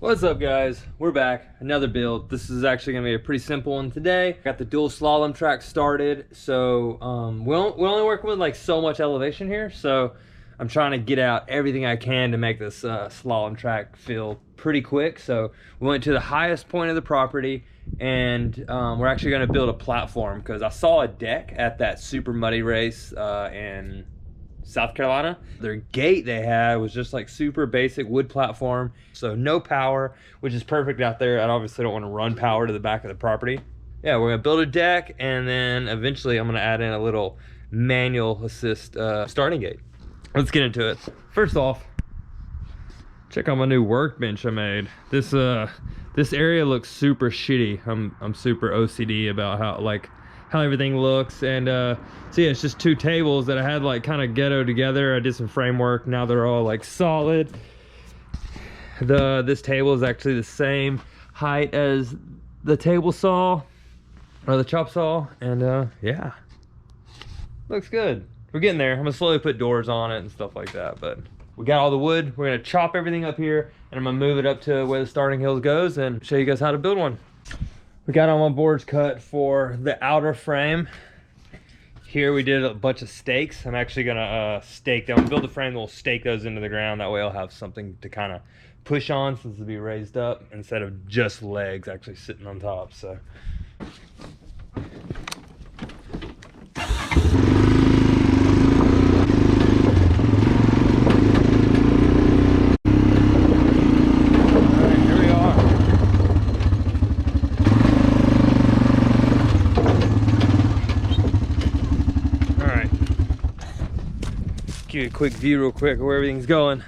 What's up, guys? We're back. Another build. This is actually gonna be a pretty simple one today. Got the dual slalom track started, so we're only working with like so much elevation here, so I'm trying to get out everything I can to make this slalom track feel pretty quick. So we went to the highest point of the property, and we're actually gonna build a platform because I saw a deck at that super muddy race in South Carolina. Their gate they had was just like super basic wood platform, so no power, which is perfect out there. I obviously don't want to run power to the back of the property. Yeah, we're gonna build a deck, and then eventually I'm gonna add in a little manual assist starting gate. Let's get into it. First off, check out my new workbench I made. This area looks super shitty. I'm super OCD about how everything looks, and so yeah, it's just two tables that I had like kind of ghetto together. I did some framework, now they're all like solid. This table is actually the same height as the table saw or the chop saw, and yeah, looks good. We're getting there. I'm gonna slowly put doors on it and stuff like that, but we got all the wood. We're gonna chop everything up here, and I'm gonna move it up to where the starting hill goes and show you guys how to build one. We got all my boards cut for the outer frame. Here we did a bunch of stakes. I'm actually gonna stake them. Build a frame, we'll stake those into the ground. That way I'll have something to kind of push on since it'll be raised up instead of just legs actually sitting on top. So. Give you a quick view real quick of where everything's going.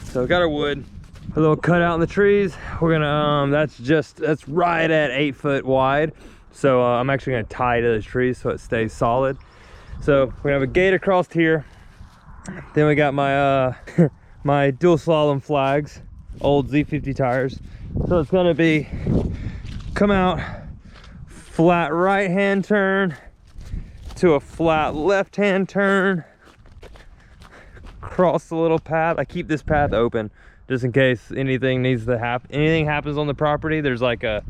So we got our wood, a little cutout in the trees. We're gonna that's right at 8 foot wide. So I'm actually gonna tie to the trees so it stays solid. So we're gonna have a gate across here. Then we got my my dual slalom flags, old Z50 tires. So it's gonna be come out, flat right hand turn to a flat left hand turn, cross the little path. I keep this path open just in case anything needs to happen. Anything happens on the property, there's like a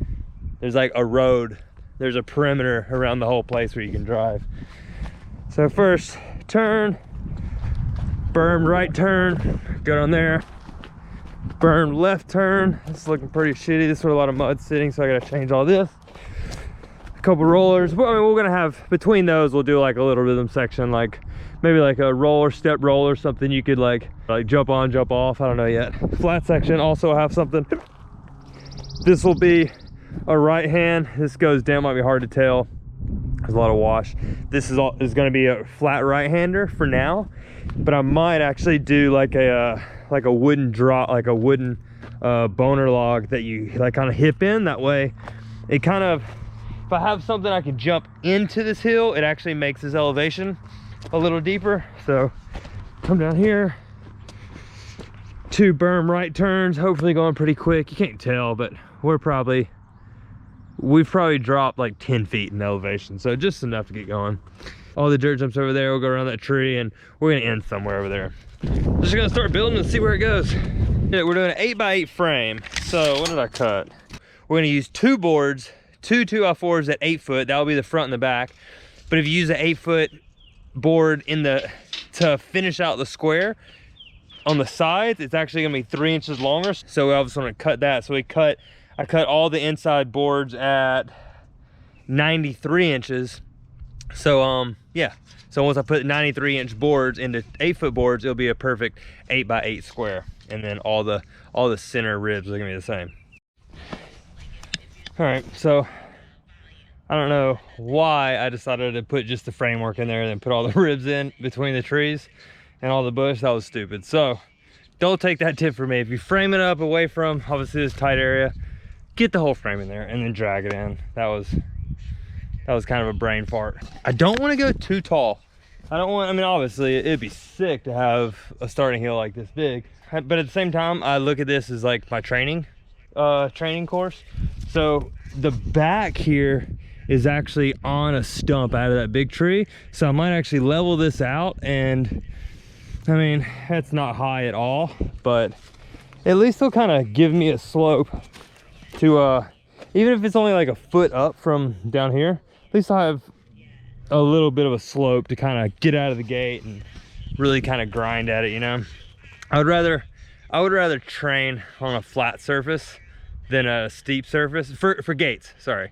road, there's a perimeter around the whole place where you can drive. So first turn, berm right turn, go down there, berm left turn. It's looking pretty shitty. This is where a lot of mud sitting, so I gotta change all this. A couple rollers. Well, I mean, we're gonna have between those, we'll do like a little rhythm section, like maybe like a roller, step roller, something you could like jump on, jump off. I don't know yet. Flat section also have something. This will be a right hand. This goes down, might be hard to tell. There's a lot of wash. This is going to be a flat right hander for now, but I might actually do like a wooden drop, like a wooden boner log that you like kind of hip in. That way, it kind of, if I have something I can jump into this hill, it actually makes this elevation a little deeper. So come down here, two berm right turns, hopefully going pretty quick. You can't tell, but we've probably dropped like 10 feet in elevation, so just enough to get going. All the dirt jumps over there. We'll go around that tree, and we're gonna end somewhere over there. Just gonna start building and see where it goes. Yeah, we're doing an 8x8 frame. So what did I cut? We're gonna use two boards, two 2x4s at 8 foot. That will be the front and the back. But if you use an 8 foot board to finish out the square on the sides, it's actually gonna be 3 inches longer. So we obviously want to cut that. So I cut all the inside boards at 93 inches. So yeah, so once I put 93-inch boards into 8 foot boards, it'll be a perfect 8x8 square, and then all the center ribs are gonna be the same. All right, so I don't know why I decided to put just the framework in there and then put all the ribs in between the trees and all the bush. That was stupid. So don't take that tip from me. If you frame it up away from obviously this tight area, get the whole frame in there and then drag it in. That was kind of a brain fart. I don't want to go too tall. I mean, obviously it'd be sick to have a starting hill like this big, but at the same time, I look at this as like my training course. So the back here is actually on a stump out of that big tree. So I might actually level this out, and I mean, that's not high at all, but at least they'll kind of give me a slope to, even if it's only like a foot up from down here, at least I'll have a little bit of a slope to kind of get out of the gate and really kind of grind at it, you know? I would rather train on a flat surface than a steep surface for gates. Sorry,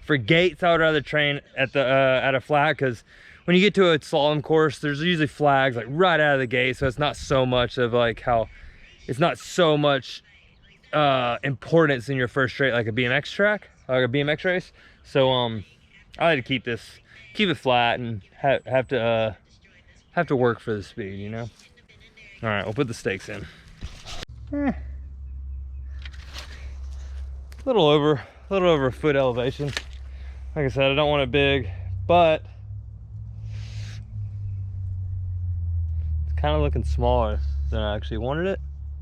for gates I would rather train at the at a flat, because when you get to a slalom course, there's usually flags like right out of the gate, so it's not so much of like how it's not so much importance in your first straight like a BMX track, like a BMX race. So I like to keep it flat and have to work for the speed, you know? All right, we'll put the stakes in. A little over a foot elevation. Like I said, I don't want it big, but it's kind of looking smaller than I actually wanted it.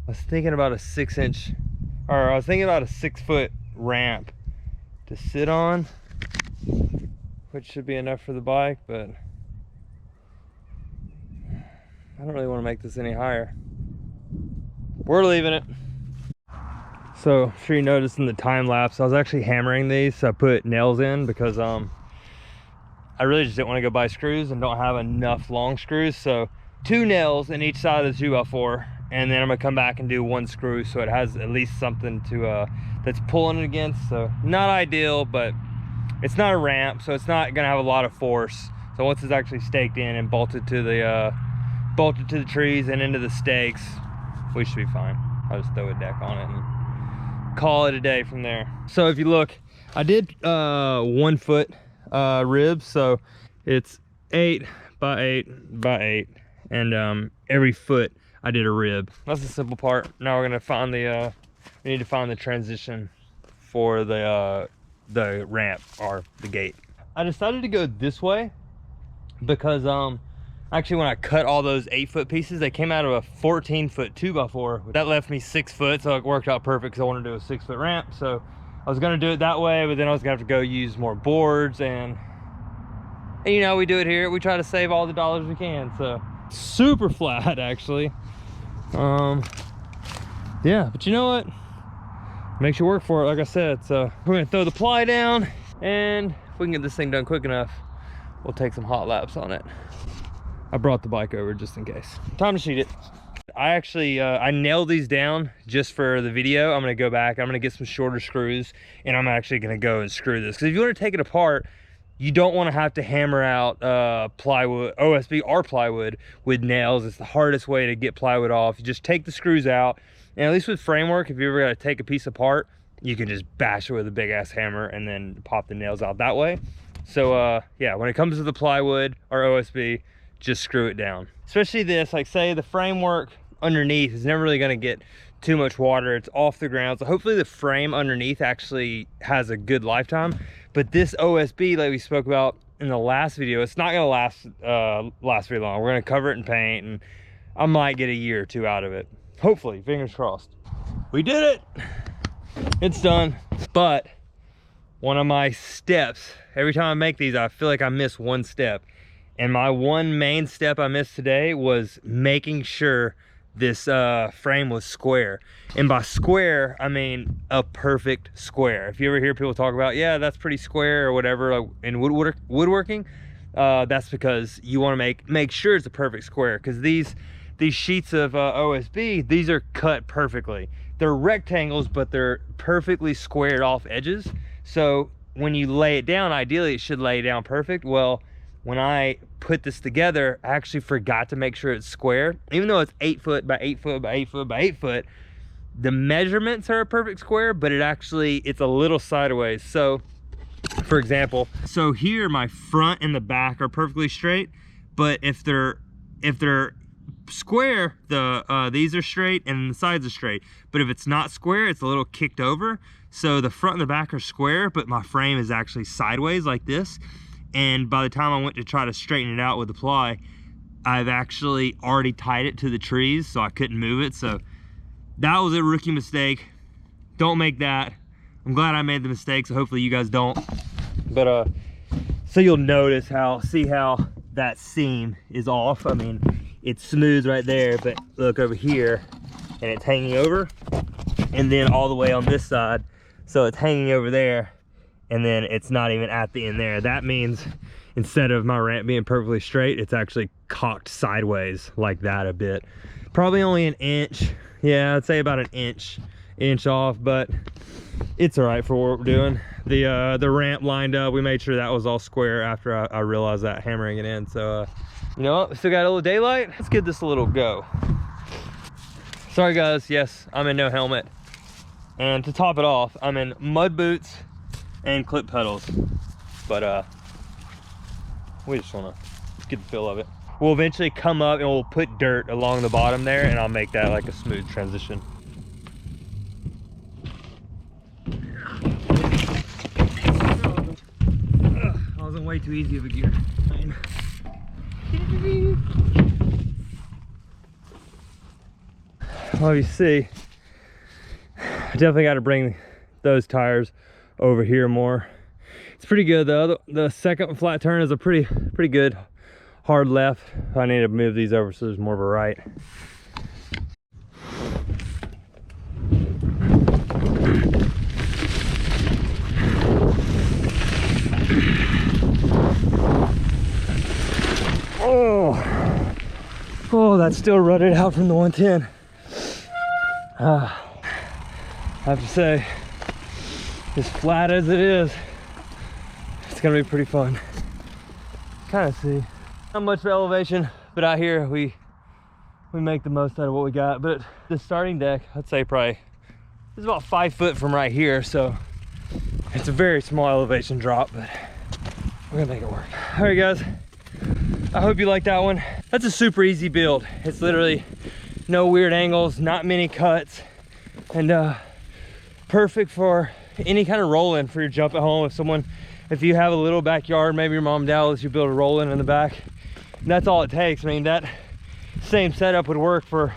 I was thinking about a 6-foot ramp to sit on, which should be enough for the bike, but I don't really want to make this any higher. We're leaving it. So I'm sure you noticed in the time lapse, I was actually hammering these. So I put nails in because I really just didn't want to go buy screws and don't have enough long screws. So 2 nails in each side of the 2x4, and then I'm gonna come back and do 1 screw so it has at least something to that's pulling it against. So not ideal, but it's not a ramp, so it's not gonna have a lot of force. So once it's actually staked in and bolted to the trees and into the stakes, we should be fine. I'll just throw a deck on it and call it a day from there. So if you look, I did 1 foot ribs, so it's 8 by 8 by 8, and every foot I did a rib. That's the simple part. Now we're gonna find the we need to find the transition for the ramp or the gate. I decided to go this way because actually when I cut all those 8-foot pieces, they came out of a 14-foot 2x4. That left me 6 foot, so it worked out perfect because I wanted to do a 6-foot ramp. So I was gonna do it that way, but then I was gonna have to go use more boards, and you know, we do it here. We try to save all the dollars we can. So super flat actually. Yeah, but you know what? Makes you work for it, like I said. So we're gonna throw the ply down, and if we can get this thing done quick enough, we'll take some hot laps on it. I brought the bike over just in case. Time to sheet it. I actually, I nailed these down just for the video. I'm gonna go back, I'm gonna get some shorter screws, and I'm actually gonna go and screw this. Because if you wanna take it apart, you don't wanna have to hammer out plywood, OSB or plywood with nails. It's the hardest way to get plywood off. You just take the screws out, and at least with framework, if you ever gotta take a piece apart, you can just bash it with a big ass hammer and then pop the nails out that way. So yeah, when it comes to the plywood or OSB, just screw it down. Especially this, like say the framework underneath is never really gonna get too much water. It's off the ground, so hopefully the frame underneath actually has a good lifetime. But this OSB, like we spoke about in the last video, it's not gonna last very long. We're gonna cover it in paint, and I might get a year or 2 out of it. Hopefully, fingers crossed. We did it. It's done. But one of my steps, every time I make these, I feel like I miss 1 step. And my one main step I missed today was making sure this frame was square. And by square, I mean a perfect square. If you ever hear people talk about, yeah, that's pretty square or whatever, like in woodworking, that's because you want to make sure it's a perfect square. Because these sheets of OSB, these are cut perfectly. They're rectangles, but they're perfectly squared off edges. So when you lay it down, ideally it should lay down perfect. Well, when I put this together, I actually forgot to make sure it's square. Even though it's 8 foot by 8 foot by 8 foot by 8 foot, the measurements are a perfect square, but it's a little sideways. So for example, so here my front and the back are perfectly straight, but if they're square, these are straight and the sides are straight. But if it's not square, it's a little kicked over. So the front and the back are square, but my frame is actually sideways like this. And by the time I went to try to straighten it out with the ply, I've actually already tied it to the trees, so I couldn't move it. So that was a rookie mistake. Don't make that. I'm glad I made the mistake, so hopefully you guys don't. But so you'll notice see how that seam is off. I mean, it's smooth right there, but look over here, and it's hanging over, and then all the way on this side, so it's hanging over there, and then it's not even at the end there. That means instead of my ramp being perfectly straight, it's actually cocked sideways like that a bit. Probably only an inch. Yeah, I'd say about an inch off, but it's all right for what we're doing. The ramp lined up. We made sure that was all square after I realized that hammering it in. So you know what, we still got a little daylight. Let's give this a little go. Sorry guys, yes, I'm in no helmet, and to top it off, I'm in mud boots and clip pedals, but we just want to get the feel of it. We'll eventually come up and we'll put dirt along the bottom there, and I'll make that like a smooth transition. I wasn't way too easy of a gear. Well, you see, I definitely got to bring those tires over here more. It's pretty good though. The second flat turn is a pretty good hard left. I need to move these over so there's more of a right. Oh, that's still rutted out from the 110. I have to say, as flat as it is, it's gonna be pretty fun. Kind of see, not much of elevation, but out here we make the most out of what we got. But the starting deck, I'd say probably it's about 5 foot from right here, so it's a very small elevation drop, but we're gonna make it work. All right guys, I hope you like that one. That's a super easy build. It's literally no weird angles, not many cuts, and perfect for any kind of roll-in for your jump at home. If you have a little backyard, maybe your mom and dad lets you build a roll-in in the back, and that's all it takes. I mean, that same setup would work for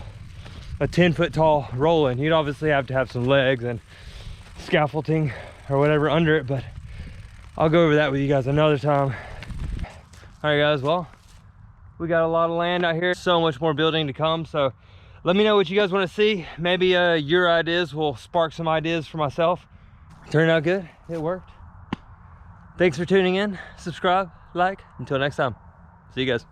a 10-foot tall roll-in. You'd obviously have to have some legs and scaffolding or whatever under it, but I'll go over that with you guys another time. All right guys, well, we got a lot of land out here, so much more building to come, so let me know what you guys want to see. Maybe your ideas will spark some ideas for myself. Turned out good, it worked. Thanks for tuning in, subscribe, like, until next time. See you guys.